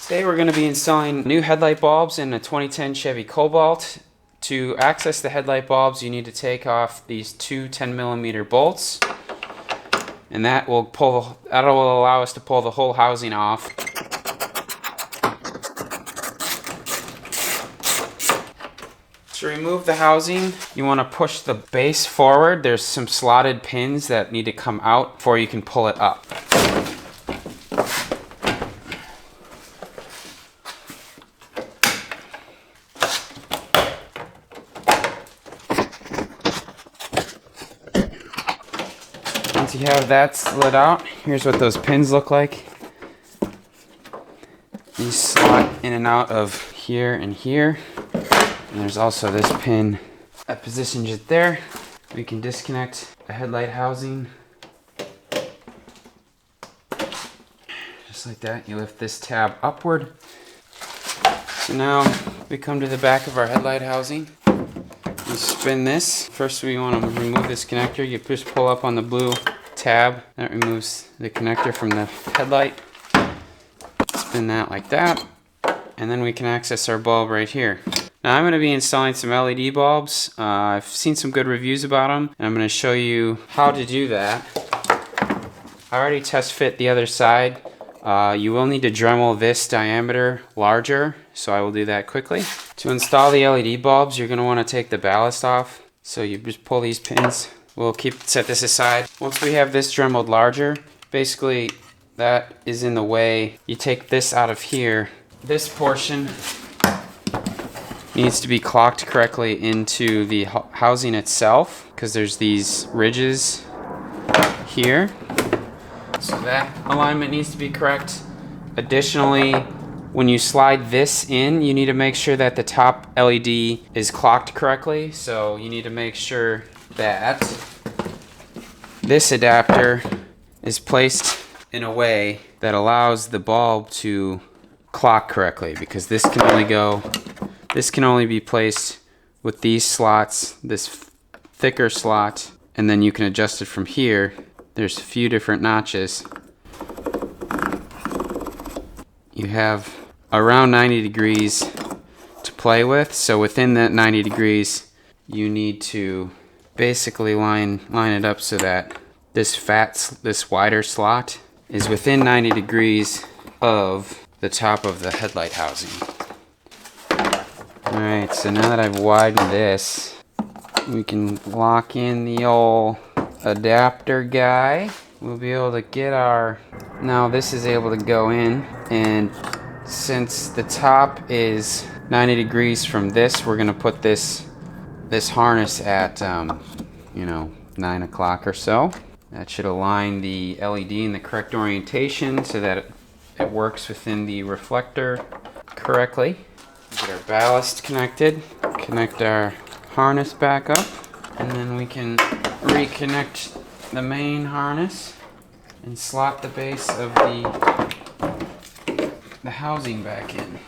Today we're going to be installing new headlight bulbs in a 2010 Chevy Cobalt. To access the headlight bulbs, you need to take off these two 10mm bolts, and that will allow us to pull the whole housing off. To remove the housing, you want to push the base forward. There's some slotted pins that need to come out before you can pull it up. Once you have that slid out, here's what those pins look like. These slot in and out of here and here. And there's also this pin that positions it there. We can disconnect the headlight housing. Just like that, you lift this tab upward. So now we come to the back of our headlight housing. You spin this. First we want to remove this connector. You just pull up on the blue tab. That removes the connector from the headlight. Spin that like that. And then we can access our bulb right here. Now I'm going to be installing some LED bulbs. I've seen some good reviews about them, and I'm going to show you how to do that. I already test fit the other side. You will need to Dremel this diameter larger, so I will do that quickly. To install the LED bulbs, you're going to want to take the ballast off. So you just pull these pins. We'll set this aside. Once we have this Dremeled larger, basically that is in the way. You take this out of here. This portion needs to be clocked correctly into the housing itself, because there's these ridges here. So that alignment needs to be correct. Additionally, when you slide this in, you need to make sure that the top LED is clocked correctly. So you need to make sure that this adapter is placed in a way that allows the bulb to clock correctly, because this can only be placed with these slots, this thicker slot, and then you can adjust it from here. There's a few different notches. You have around 90 degrees to play with, so within that 90 degrees you need to basically line it up so that this wider slot is within 90 degrees of the top of the headlight housing. Alright, so now that I've widened this, we can lock in the old adapter guy. We'll be able to get now this is able to go in, and since the top is 90 degrees from this, we're going to put this harness at 9 o'clock or so. That should align the LED in the correct orientation so that it works within the reflector correctly. Get our ballast connected, connect our harness back up, and then we can reconnect the main harness and slot the base of the housing back in.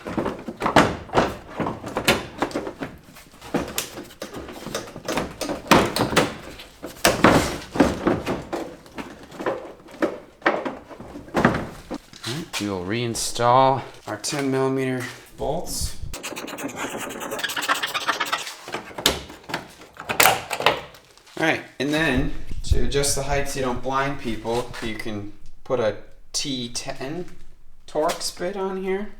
We will reinstall our 10mm bolts. Alright, and then to adjust the height so you don't blind people, you can put a T10 Torx bit on here.